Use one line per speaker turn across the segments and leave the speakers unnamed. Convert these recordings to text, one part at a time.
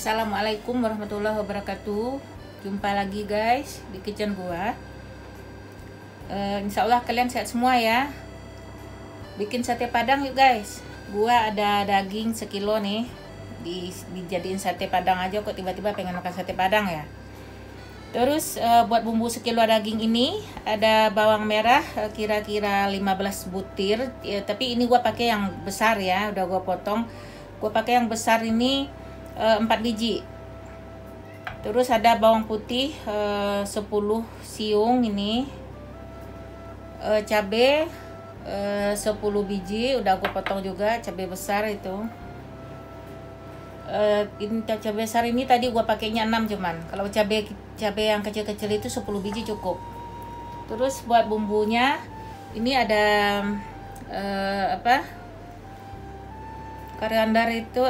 Assalamualaikum warahmatullahi wabarakatuh. Jumpa lagi guys di kitchen gua. Insya Allah kalian sehat semua ya. Bikin sate padang yuk guys. Gua ada daging sekilo nih. Dijadiin sate padang aja kok tiba-tiba pengen makan sate padang ya. Terus buat bumbu sekilo daging ini ada bawang merah kira-kira 15 butir ya, tapi ini gua pakai yang besar ya, udah gua potong. Gua pakai yang besar ini 4 biji. Terus ada bawang putih 10 siung ini. Cabai 10 biji udah gue potong juga, cabai besar itu. Ini cabai besar ini tadi gue pakainya 6 cuman. Kalau cabai yang kecil-kecil itu 10 biji cukup. Terus buat bumbunya ini ada koriander itu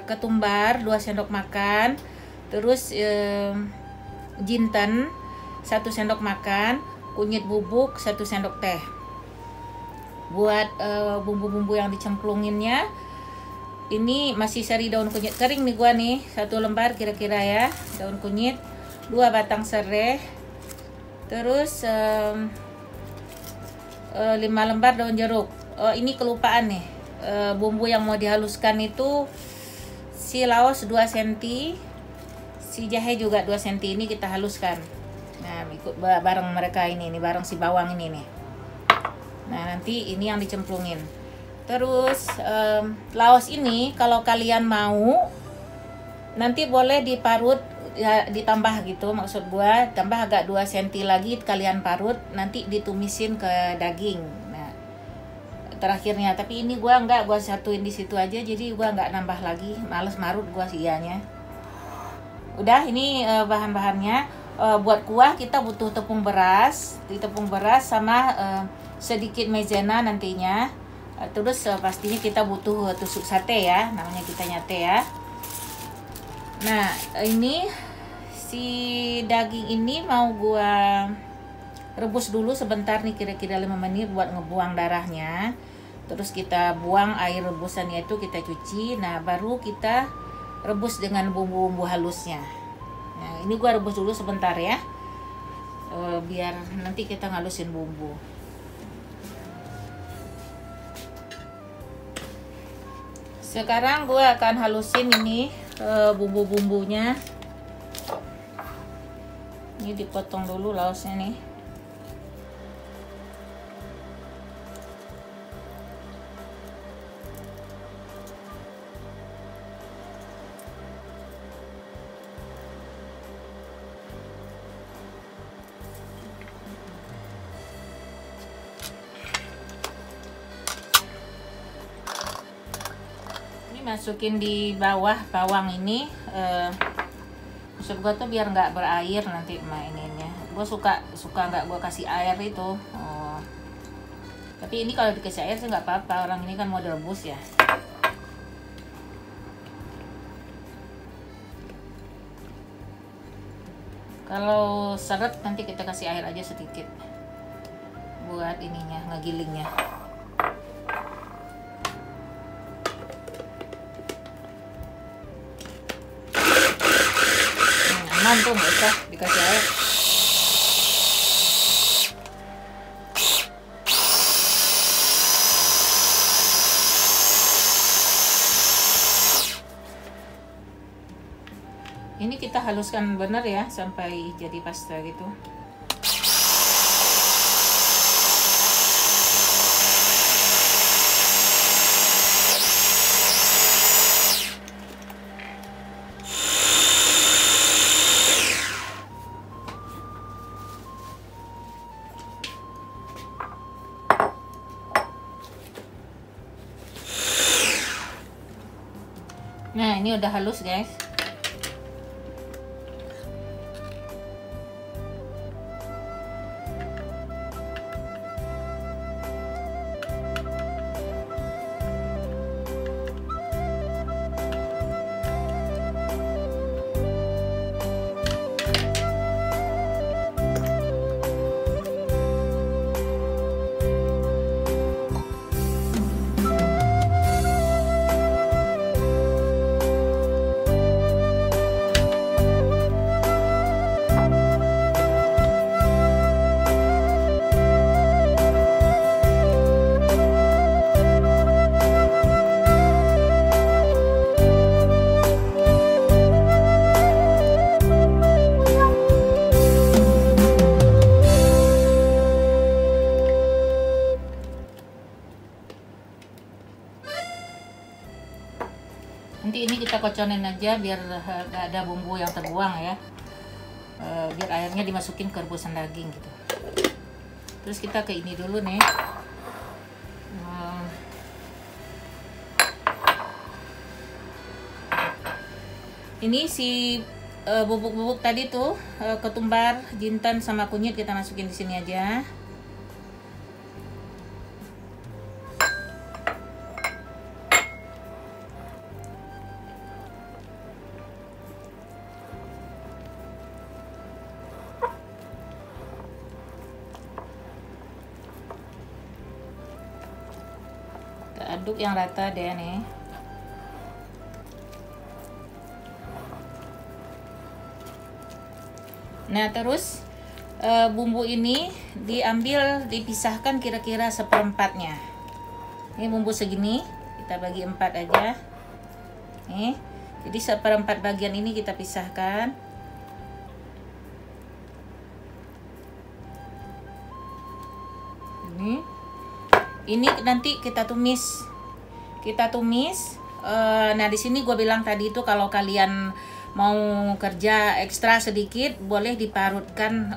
ketumbar 2 sendok makan. Terus jinten 1 sendok makan, kunyit bubuk 1 sendok teh. Buat bumbu-bumbu yang dicemplunginnya ini masih sari daun kunyit kering nih gua nih, 1 lembar kira-kira ya daun kunyit, 2 batang serai, terus 5 lembar daun jeruk. Ini kelupaan nih, bumbu yang mau dihaluskan itu si laos 2 cm, si jahe juga 2 cm, ini kita haluskan. Nah ikut bareng mereka ini bareng si bawang ini nih. Nah nanti ini yang dicemplungin. Terus laos ini kalau kalian mau nanti boleh diparut ya, ditambah gitu, maksud gua tambah agak 2 cm lagi kalian parut, nanti ditumisin ke daging. Nah terakhirnya, tapi ini gua satuin di situ aja, jadi gua nggak nambah lagi, males marut gua sianya. Udah, ini bahan-bahannya. Buat kuah kita butuh tepung beras sama sedikit maizena nantinya. Terus pastinya kita butuh tusuk sate ya, namanya kita nyate ya. Nah ini si daging ini mau gua rebus dulu sebentar nih, kira-kira 5 menit buat ngebuang darahnya. Terus kita buang air rebusannya itu, kita cuci. Nah baru kita rebus dengan bumbu-bumbu halusnya. Nah ini gua rebus dulu sebentar ya, biar nanti kita ngalusin bumbu. Sekarang gua akan halusin ini bumbu-bumbunya. Ini dipotong dulu laosnya nih. Masukin di bawah bawang ini, maksud gua tuh biar nggak berair nanti maininnya. Gua suka nggak gua kasih air itu. Tapi ini kalau dikasih air sih nggak apa-apa, orang ini kan mau direbus ya. Kalau seret nanti kita kasih air aja sedikit buat ininya, ngegilingnya. Tuh nggak usah dikasih air. Ini kita haluskan bener ya sampai jadi pasta gitu. Nah ini udah halus guys. Nanti ini kita koconin aja biar gak ada bumbu yang terbuang ya. Biar airnya dimasukin ke rebusan daging gitu. Terus kita ke ini dulu nih. Ini si bubuk-bubuk tadi tuh, ketumbar, jintan sama kunyit kita masukin di sini aja. Kita aduk yang rata deh nih. Nah terus bumbu ini diambil, dipisahkan kira-kira seperempatnya. Ini bumbu segini kita bagi 4 aja. Nih, jadi seperempat bagian ini kita pisahkan. Ini nanti kita tumis. Nah di sini gue bilang tadi itu kalau kalian mau kerja ekstra sedikit boleh diparutkan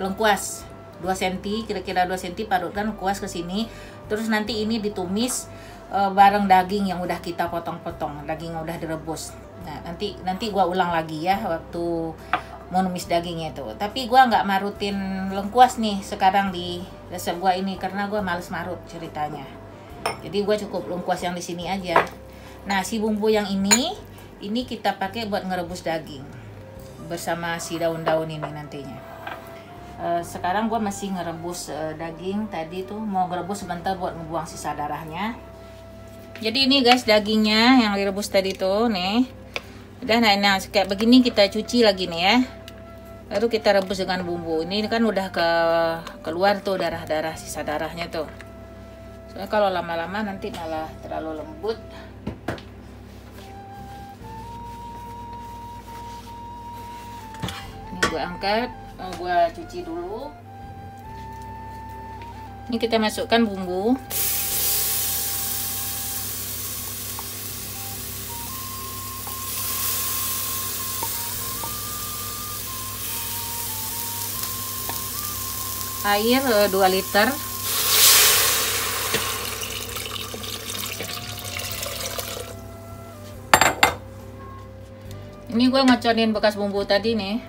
lengkuas 2 cm, kira-kira 2 cm, parutkan lengkuas ke sini. Terus nanti ini ditumis bareng daging yang udah kita potong-potong, daging yang udah direbus. Nah nanti gua ulang lagi ya waktu mau numis dagingnya itu. Tapi gua nggak marutin lengkuas nih sekarang di resep gua ini karena gua males marut ceritanya. Jadi gua cukup lengkuas yang di sini aja. Nah si bumbu yang ini kita pakai buat ngerebus daging bersama si daun-daun ini nantinya. Sekarang gue masih ngerebus daging. Tadi tuh mau ngerebus sebentar buat ngebuang sisa darahnya. Jadi ini guys dagingnya yang direbus tadi tuh nih. Udah nah kayak begini kita cuci lagi nih ya. Lalu kita rebus dengan bumbu. Ini kan udah keluar tuh darah-darah, sisa darahnya tuh. Soalnya kalau lama-lama nanti malah terlalu lembut. Gue angkat, gue cuci dulu. Ini kita masukkan bumbu. Air 2 liter. Ini gue ngoconin bekas bumbu tadi nih.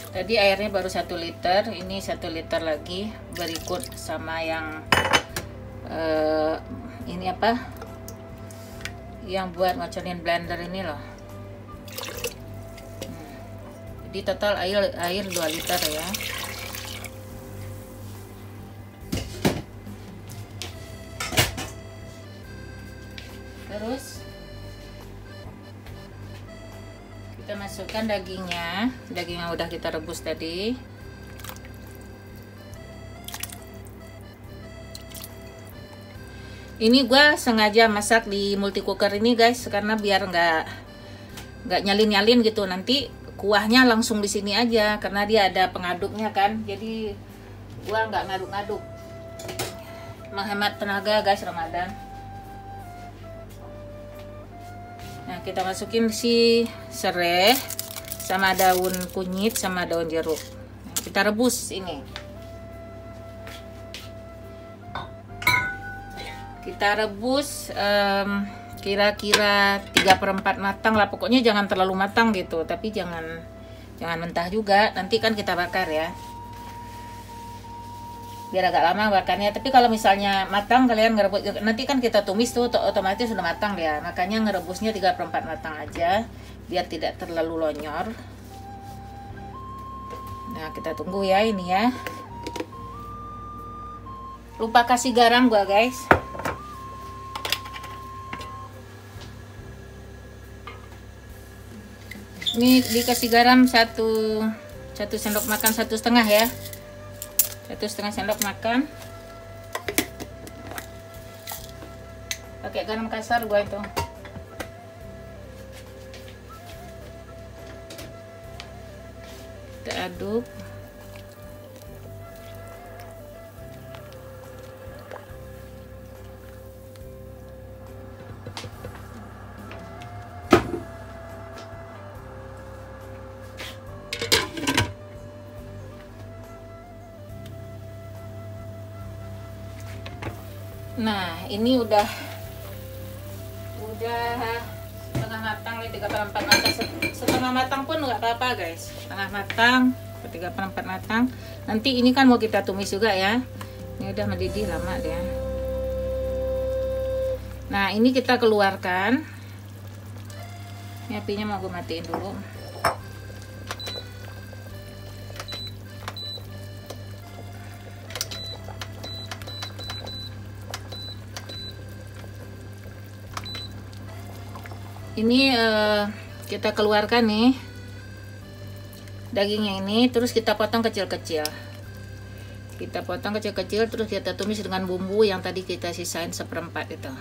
Tadi airnya baru 1 liter, ini 1 liter lagi berikut sama yang ini apa? Yang buat ngoconin blender ini loh. Jadi total air 2 liter ya. Terus kita masukkan dagingnya, daging yang udah kita rebus tadi. Ini gue sengaja masak di multi cooker ini guys, karena biar nggak nyalin gitu. Nanti kuahnya langsung di sini aja, karena dia ada pengaduknya kan. Jadi gue nggak ngaduk-ngaduk, menghemat tenaga guys Ramadan. Nah kita masukin si serai sama daun kunyit sama daun jeruk. Nah, kita rebus ini. Kita rebus kira-kira 3/4 matang lah. Pokoknya jangan terlalu matang gitu, tapi jangan mentah juga. Nanti kan kita bakar ya, biar agak lama bakarnya. Tapi kalau misalnya matang, kalian ngerebus, nanti kan kita tumis tuh otomatis sudah matang ya. Makanya ngerebusnya 3/4 matang aja biar tidak terlalu lonyor. Nah kita tunggu ya ini ya. Lupa kasih garam gua guys. Ini dikasih garam 1 sendok makan, 1,5 ya. 1,5 sendok makan. Pakai garam kasar gua itu. Kita aduk. Nah, ini udah setengah matang, 3/4 matang. Setengah matang pun nggak apa-apa guys, setengah matang, 3/4 matang. Nanti ini kan mau kita tumis juga ya. Ini udah mendidih lama deh. Nah, ini kita keluarkan. Ini apinya mau gue matiin dulu. Ini kita keluarkan nih dagingnya ini, terus kita potong kecil-kecil. Kita potong kecil-kecil, terus kita tumis dengan bumbu yang tadi kita sisain 1/4 itu.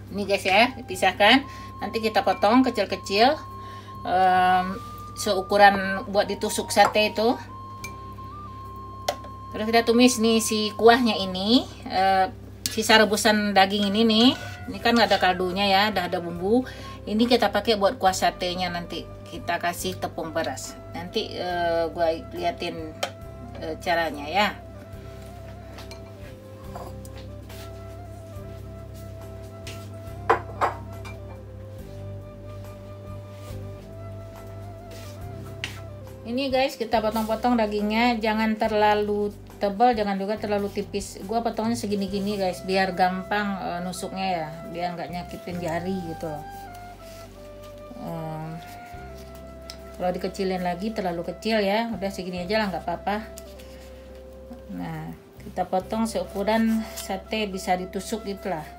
Ini guys ya, dipisahkan. Nanti kita potong kecil-kecil, seukuran buat ditusuk sate itu. Terus kita tumis nih si kuahnya ini, sisa rebusan daging ini nih. Ini kan ada kaldunya ya, udah ada bumbu. Ini kita pakai buat kuah satenya, nanti kita kasih tepung beras. Nanti gua liatin caranya ya. Ini guys, kita potong-potong dagingnya, jangan terlalu tebal, jangan juga terlalu tipis. Gua potongnya segini-gini guys, biar gampang nusuknya ya, biar nggak nyakitin jari gitu loh. Kalau dikecilin lagi terlalu kecil ya, udah segini aja lah, nggak apa-apa. Nah, kita potong seukuran sate bisa ditusuk gitulah.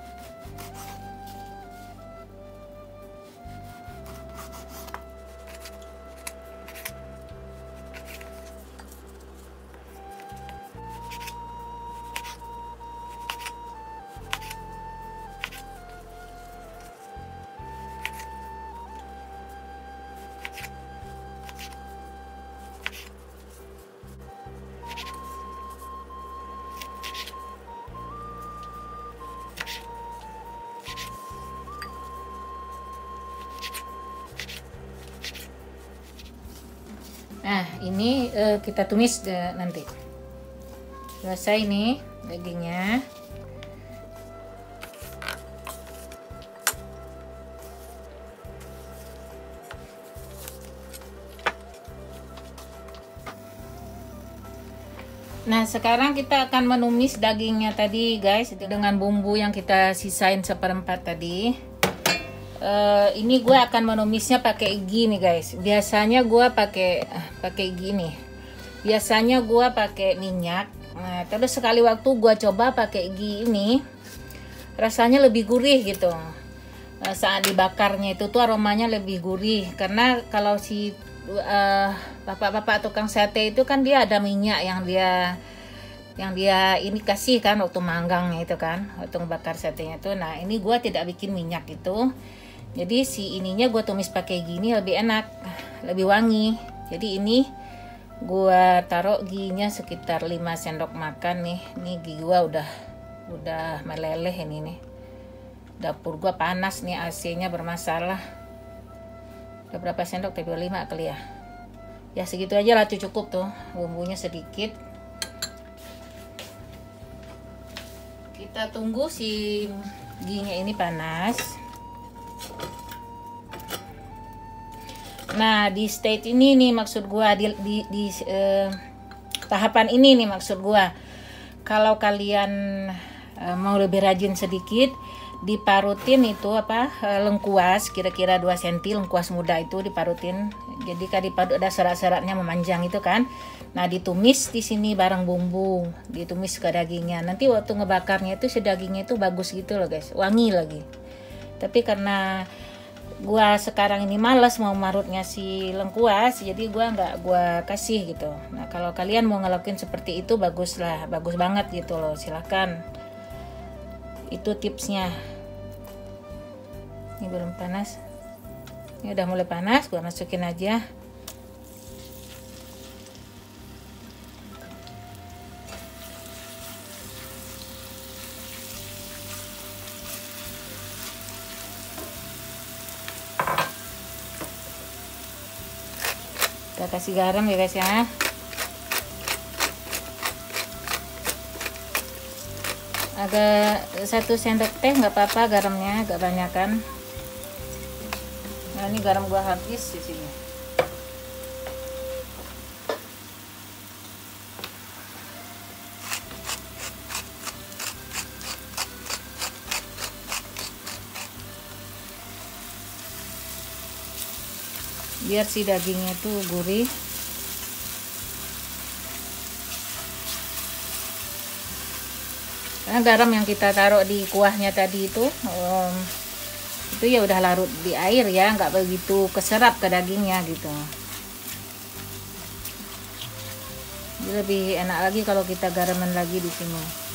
Nah, ini kita tumis nanti. Selesai nih dagingnya. Nah, sekarang kita akan menumis dagingnya tadi guys, dengan bumbu yang kita sisain 1/4 tadi. Ini gue akan menumisnya pakai gini guys. Biasanya gue pakai gini. Biasanya gue pakai minyak. Nah, terus sekali waktu gue coba pakai gini, rasanya lebih gurih gitu. Saat dibakarnya itu tuh aromanya lebih gurih, karena kalau si bapak-bapak tukang sate itu kan dia ada minyak yang dia ini kasih kan waktu manggangnya itu kan, waktu bakar satenya tuh. Nah, ini gue tidak bikin minyak itu. Jadi si ininya gue tumis pakai gini lebih enak, lebih wangi. Jadi ini gue taruh giginya sekitar 5 sendok makan nih. Nih gigi gue udah meleleh ini nih. Dapur gue panas nih, AC-nya bermasalah. Udah berapa sendok? 5 kali ya. Ya segitu aja lah, cukup tuh. Bumbunya sedikit. Kita tunggu si giginya ini panas. Nah, di stage ini nih maksud gua, di tahapan ini nih maksud gua, kalau kalian mau lebih rajin sedikit, diparutin itu lengkuas, kira-kira 2 cm lengkuas muda itu diparutin. Jadi kan diparut ada serat-seratnya memanjang itu kan. Nah, ditumis di sini bareng bumbu, ditumis ke dagingnya. Nanti waktu ngebakarnya itu si dagingnya itu bagus gitu loh guys, wangi lagi. Tapi karena gua sekarang ini males mau marutnya si lengkuas, jadi gua nggak gua kasih gitu. Nah kalau kalian mau ngelakuin seperti itu bagus lah, bagus banget gitu loh, silakan. Itu tipsnya. Ini belum panas, ini udah mulai panas, gua masukin aja. Kita kasih garam ya guys ya. Agak 1 sendok teh nggak apa-apa, garamnya agak banyak kan. Nah ini garam gua habis di sini. Biar si dagingnya tuh gurih. Karena garam yang kita taruh di kuahnya tadi itu ya udah larut di air ya, nggak begitu keserap ke dagingnya gitu. Jadi lebih enak lagi kalau kita garaman lagi di sini.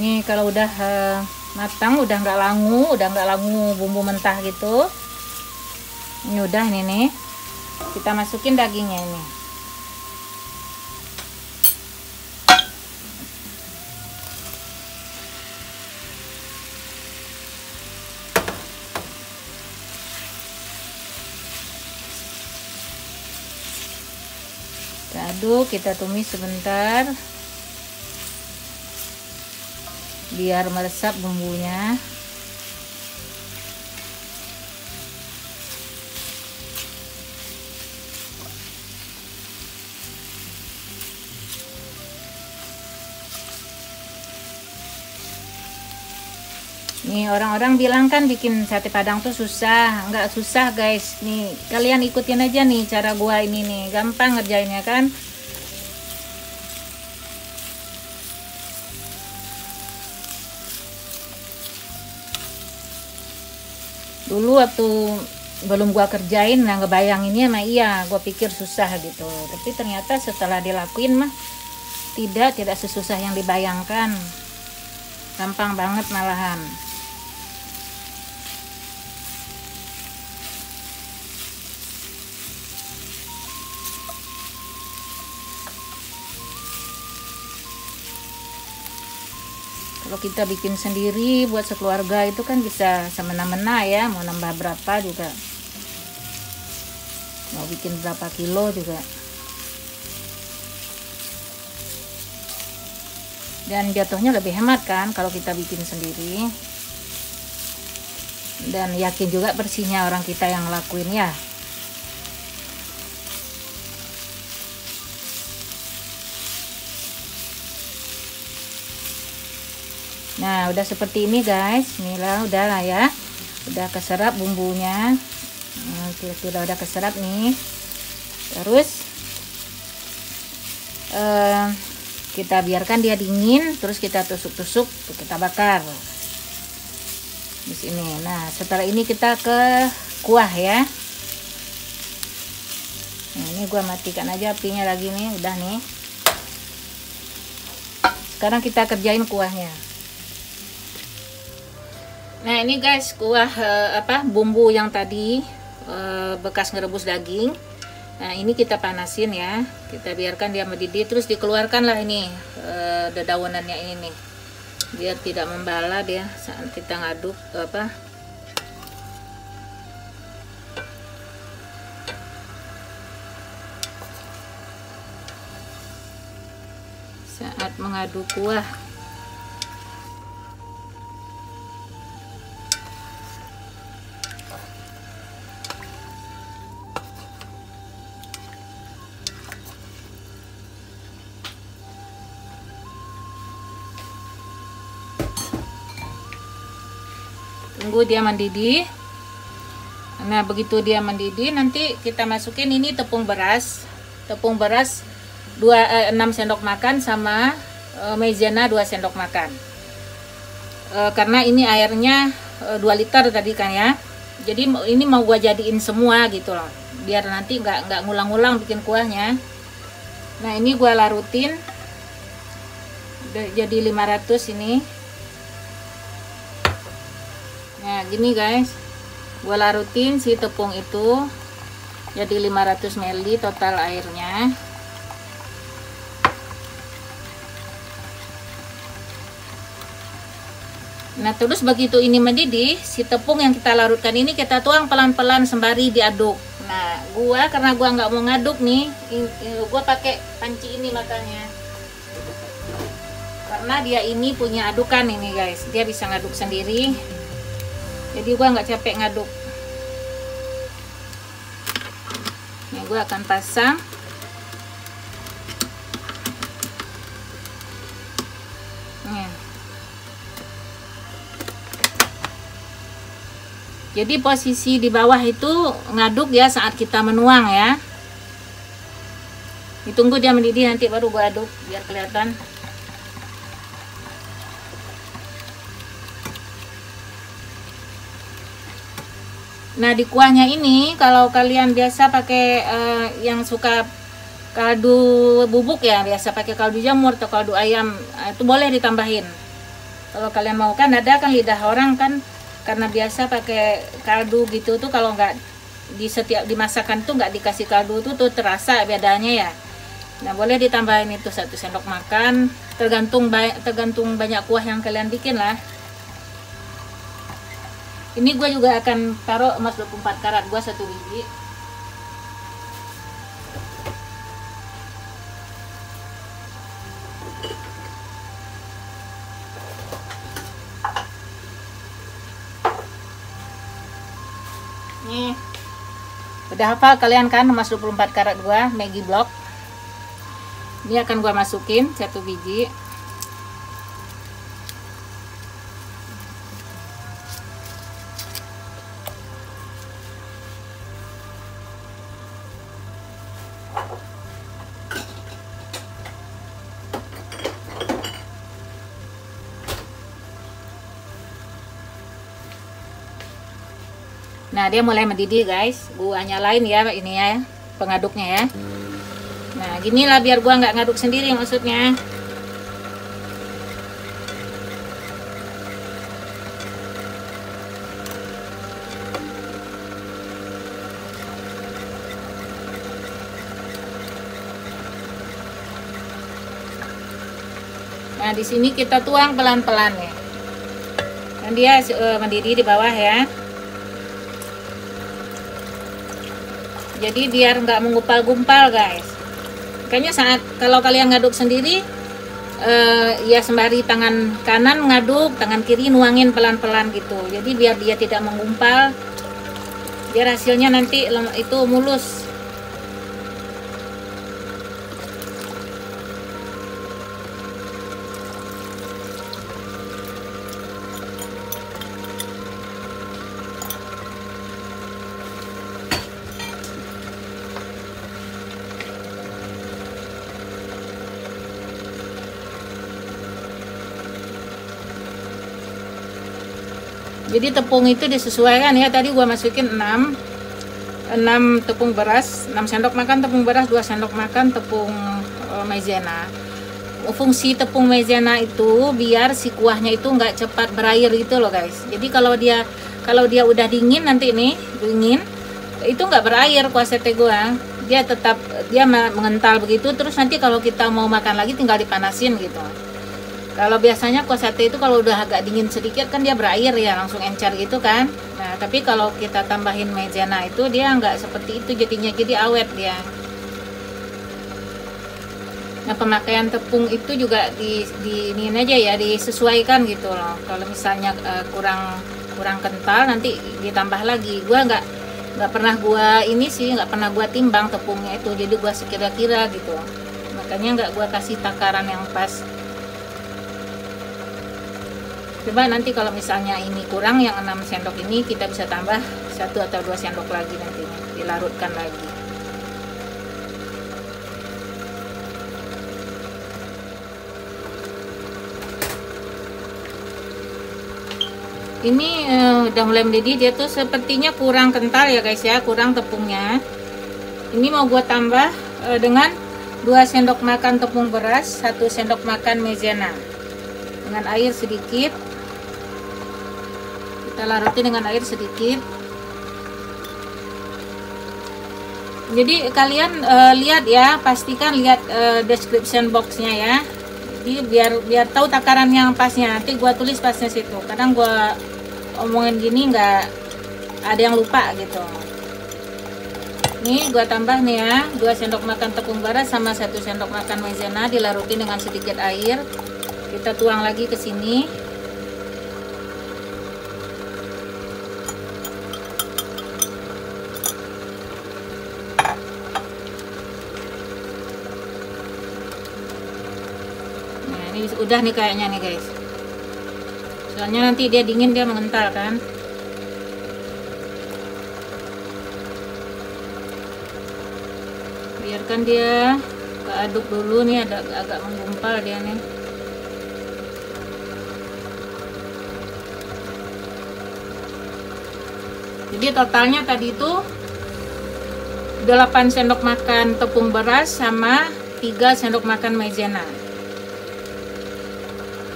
Nih kalau udah matang, udah nggak langu bumbu mentah gitu. Ini udah nih. Kita masukin dagingnya ini. Kita aduk, kita tumis sebentar. Biar meresap bumbunya. Nih orang-orang bilang kan bikin sate padang tuh susah. Nggak susah guys. Nih kalian ikutin aja nih cara gua ini nih, gampang ngerjainnya kan. Dulu waktu belum gua kerjain, nah ngebayanginnya mah iya, gua pikir susah gitu. Tapi ternyata setelah dilakuin mah tidak sesusah yang dibayangkan. Gampang banget malahan. Kalau kita bikin sendiri buat sekeluarga itu kan bisa semena-mena ya, mau nambah berapa juga, mau bikin berapa kilo juga. Dan jatuhnya lebih hemat kan kalau kita bikin sendiri. Dan yakin juga bersihnya orang kita yang ngelakuin ya. Nah udah seperti ini guys, inilah udah lah ya, udah keserap bumbunya. Nah, udah keserap nih. Terus kita biarkan dia dingin, terus kita tusuk-tusuk, kita bakar di sini. Nah setelah ini kita ke kuah ya. Nah, ini gua matikan aja apinya lagi nih, udah nih. Sekarang kita kerjain kuahnya. Nah ini guys kuah bumbu yang tadi bekas ngerebus daging. Nah ini kita panasin ya, kita biarkan dia mendidih, terus dikeluarkan lah ini dedaunannya ini nih, biar tidak membala dia saat kita ngaduk saat mengaduk kuah. tunggu dia mendidih. Nah begitu dia mendidih, nanti kita masukin ini tepung beras 6 sendok makan sama maizena 2 sendok makan. Karena ini airnya 2 liter tadi kan ya, jadi ini mau gua jadiin semua gitu loh, biar nanti nggak ngulang-ngulang bikin kuahnya. Nah ini gua larutin jadi 500 ini. Nah gini guys, gua larutin si tepung itu jadi 500 ml total airnya. Nah terus begitu ini mendidih, si tepung yang kita larutkan ini kita tuang pelan-pelan sembari diaduk. Nah karena gua nggak mau ngaduk nih, gua pakai panci ini makanya, karena dia ini punya adukan ini guys, dia bisa ngaduk sendiri, jadi gua nggak capek ngaduk. Nih gua akan pasang. Nih. Jadi posisi di bawah itu ngaduk ya saat kita menuang ya. Ditunggu dia mendidih, nanti baru gua aduk biar kelihatan. Nah di kuahnya ini kalau kalian biasa pakai yang suka kaldu bubuk ya, biasa pakai kaldu jamur atau kaldu ayam, itu boleh ditambahin. Kalau kalian mau, kan ada kan lidah orang kan karena biasa pakai kaldu gitu tuh, kalau nggak di setiap dimasakan tuh nggak dikasih kaldu tuh terasa bedanya ya. Nah boleh ditambahin itu 1 sendok makan, tergantung banyak kuah yang kalian bikin lah. Ini gue juga akan taruh emas 24 karat gue 1 biji. Nih, udah hafal kalian kan emas 24 karat gue, Maggi Block. Ini akan gue masukin 1 biji. Nah dia mulai mendidih guys, gua nyalain ya ini ya pengaduknya ya. Nah gini lah biar gua nggak ngaduk sendiri maksudnya. Nah di sini kita tuang pelan-pelan ya, dan dia mendidih di bawah ya. Jadi biar nggak menggumpal-gumpal guys. Makanya saat kalau kalian ngaduk sendiri, ya sembari tangan kanan ngaduk, tangan kiri nuangin pelan-pelan gitu. Jadi biar dia tidak menggumpal, biar hasilnya nanti itu mulus. Jadi tepung itu disesuaikan ya. Tadi gua masukin 6 tepung beras, 6 sendok makan tepung beras, 2 sendok makan tepung maizena. Fungsi tepung maizena itu biar si kuahnya itu nggak cepat berair gitu loh guys. Jadi kalau dia udah dingin nanti nih, dingin itu nggak berair kuah sate gua. Dia mengental begitu, terus nanti kalau kita mau makan lagi tinggal dipanasin gitu. Kalau biasanya kuah sate itu kalau udah agak dingin sedikit kan dia berair ya, langsung encer gitu kan. Nah tapi kalau kita tambahin maizena itu dia nggak seperti itu jadinya, jadi awet dia. Nah pemakaian tepung itu juga ini aja ya, disesuaikan gitu loh. Kalau misalnya kurang kental nanti ditambah lagi. Gua nggak pernah gua timbang tepungnya itu, jadi gua sekira-kira gitu. Makanya nggak gua kasih takaran yang pas. Coba nanti kalau misalnya ini kurang yang 6 sendok ini, kita bisa tambah 1 atau 2 sendok lagi nantinya, dilarutkan lagi. Ini udah mulai mendidih, dia tuh sepertinya kurang kental ya guys ya, kurang tepungnya. Ini mau gua tambah dengan 2 sendok makan tepung beras, 1 sendok makan maizena dengan air sedikit. Kita larutin dengan air sedikit. Jadi kalian lihat ya, pastikan lihat description boxnya ya. Jadi biar tahu takaran yang pasnya. Nanti gua tulis pasnya situ. Kadang gua omongin gini nggak ada yang lupa gitu. Nih gua tambah nih ya, 2 sendok makan tepung beras sama 1 sendok makan maizena, dilarutin dengan sedikit air. Kita tuang lagi ke sini. Nah, ini udah nih kayaknya nih guys. Soalnya nanti dia dingin, dia mengental kan. Biarkan dia keaduk dulu nih, agak menggumpal dia nih. Jadi totalnya tadi itu 8 sendok makan tepung beras sama 3 sendok makan maizena.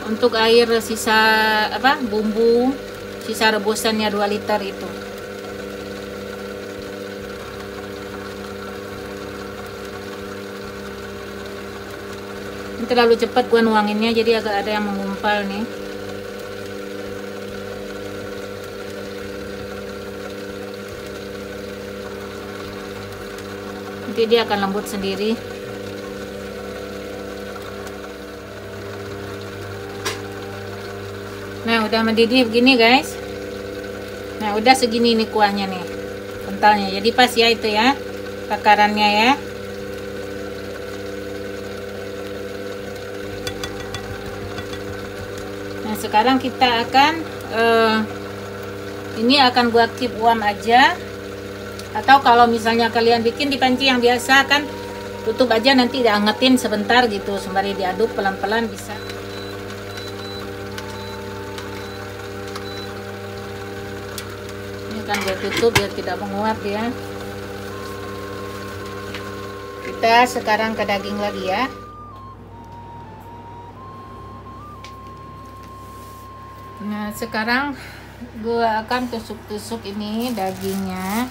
Untuk air sisa bumbu sisa rebusannya 2 liter itu. Ini terlalu cepat gua nuanginnya, jadi agak ada yang menggumpal nih. Nanti dia akan lembut sendiri. Nah, udah mendidih begini guys. Nah, udah segini nih kuahnya nih, kentalnya. Jadi pas ya itu ya takarannya ya. Nah, sekarang kita akan ini akan gua keep warm aja. Atau kalau misalnya kalian bikin di panci yang biasa kan, tutup aja, nanti diangetin sebentar gitu sembari diaduk pelan-pelan bisa. Kan gue tutup biar tidak menguap ya. Kita sekarang ke daging lagi ya. Nah, sekarang gue akan tusuk-tusuk ini dagingnya.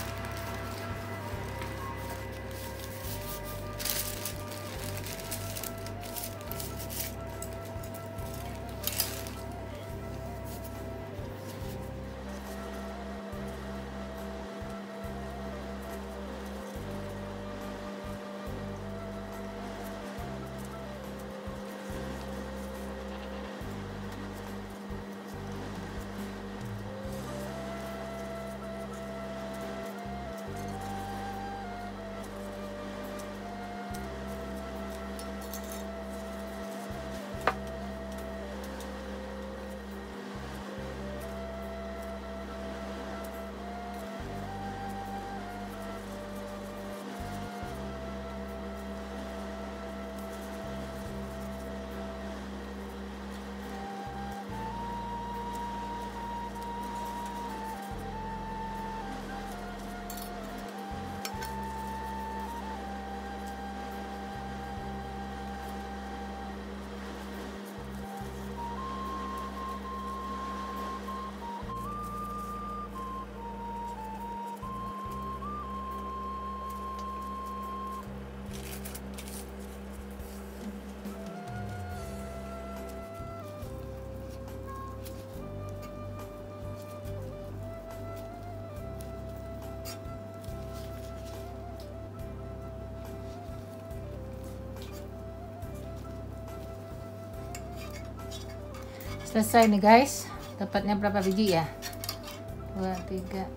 Selesai nih guys. Dapatnya berapa biji ya? 2, 3,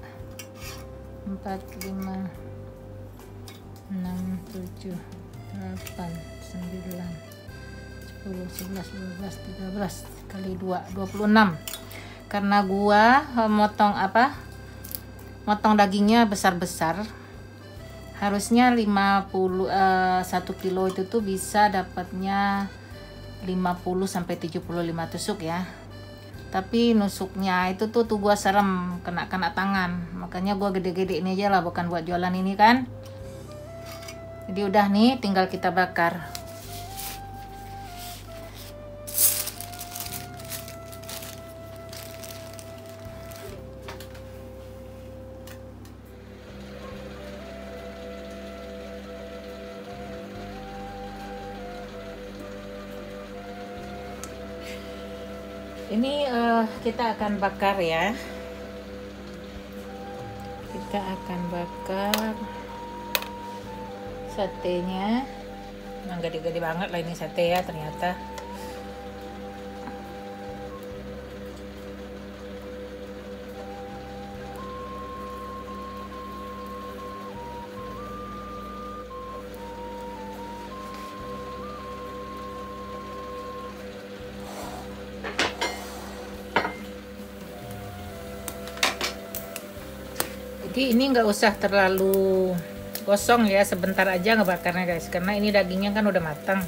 4, 5, 6, 7, 8, 9, 10, 10, 11, 12, 13 kali 2, 26. Karena gua motong dagingnya besar-besar, harusnya 1 kilo itu tuh bisa dapatnya 50 sampai 75 tusuk ya. Tapi nusuknya itu tuh gua serem, kena tangan. Makanya gua gede-gede ini aja lah, bukan buat jualan ini kan. Jadi udah nih, tinggal kita bakar. Ini kita akan bakar ya. Kita akan bakar satenya. Nah, gede-gede banget lah ini sate ya ternyata. Jadi ini nggak usah terlalu gosong ya, sebentar aja ngebakarnya guys, karena ini dagingnya kan udah matang.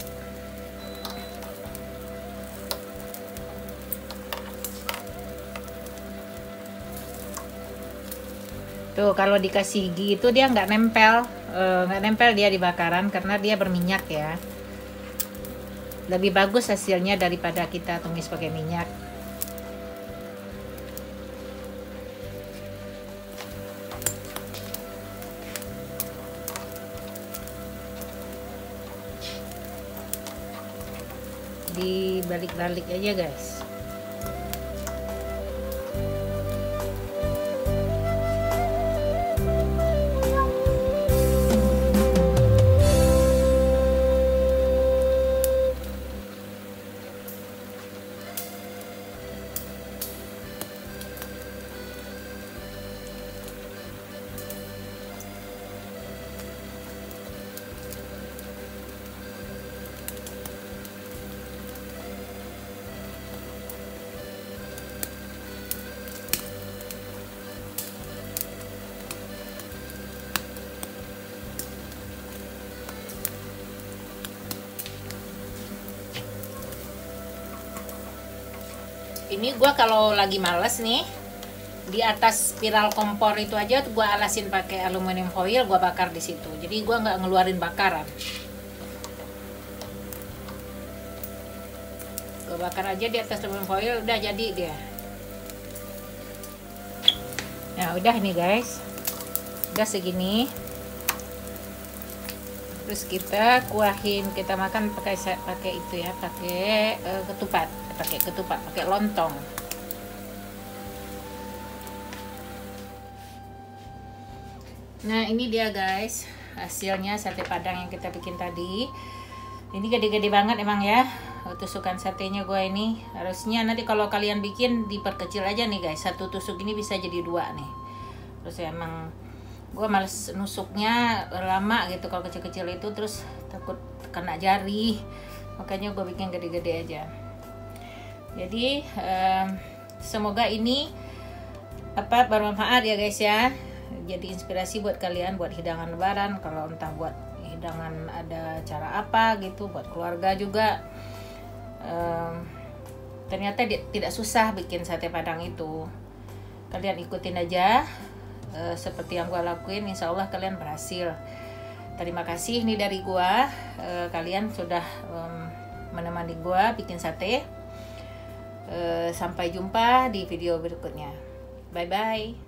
Tuh kalau dikasih ghee itu dia nggak nempel dia di bakaran karena dia berminyak ya. Lebih bagus hasilnya daripada kita tumis pakai minyak. Dibalik-balik aja guys. Ini gua kalau lagi males nih, di atas spiral kompor itu aja tuh gua alasin pakai aluminium foil, gua bakar di situ. Jadi gua nggak ngeluarin bakaran. Gua bakar aja di atas aluminium foil, udah jadi dia. Nah, udah nih guys. Udah segini. Terus kita kuahin, kita makan pakai itu ya, pakai ketupat, pakai lontong. Nah, ini dia guys, hasilnya sate padang yang kita bikin tadi. Ini gede-gede banget emang ya, tusukan satenya gue ini. Harusnya nanti kalau kalian bikin diperkecil aja nih guys, satu tusuk ini bisa jadi 2 nih. Terus ya emang gue males nusuknya lama gitu kalau kecil-kecil itu, terus takut kena jari, makanya gue bikin gede-gede aja. Jadi semoga ini bermanfaat ya guys ya, jadi inspirasi buat kalian buat hidangan lebaran, kalau entah buat hidangan ada acara apa gitu, buat keluarga juga. Ternyata tidak susah bikin sate padang itu, kalian ikutin aja seperti yang gue lakuin, insya Allah kalian berhasil. Terima kasih nih dari gue, kalian sudah menemani gue bikin sate. Sampai jumpa di video berikutnya. Bye bye.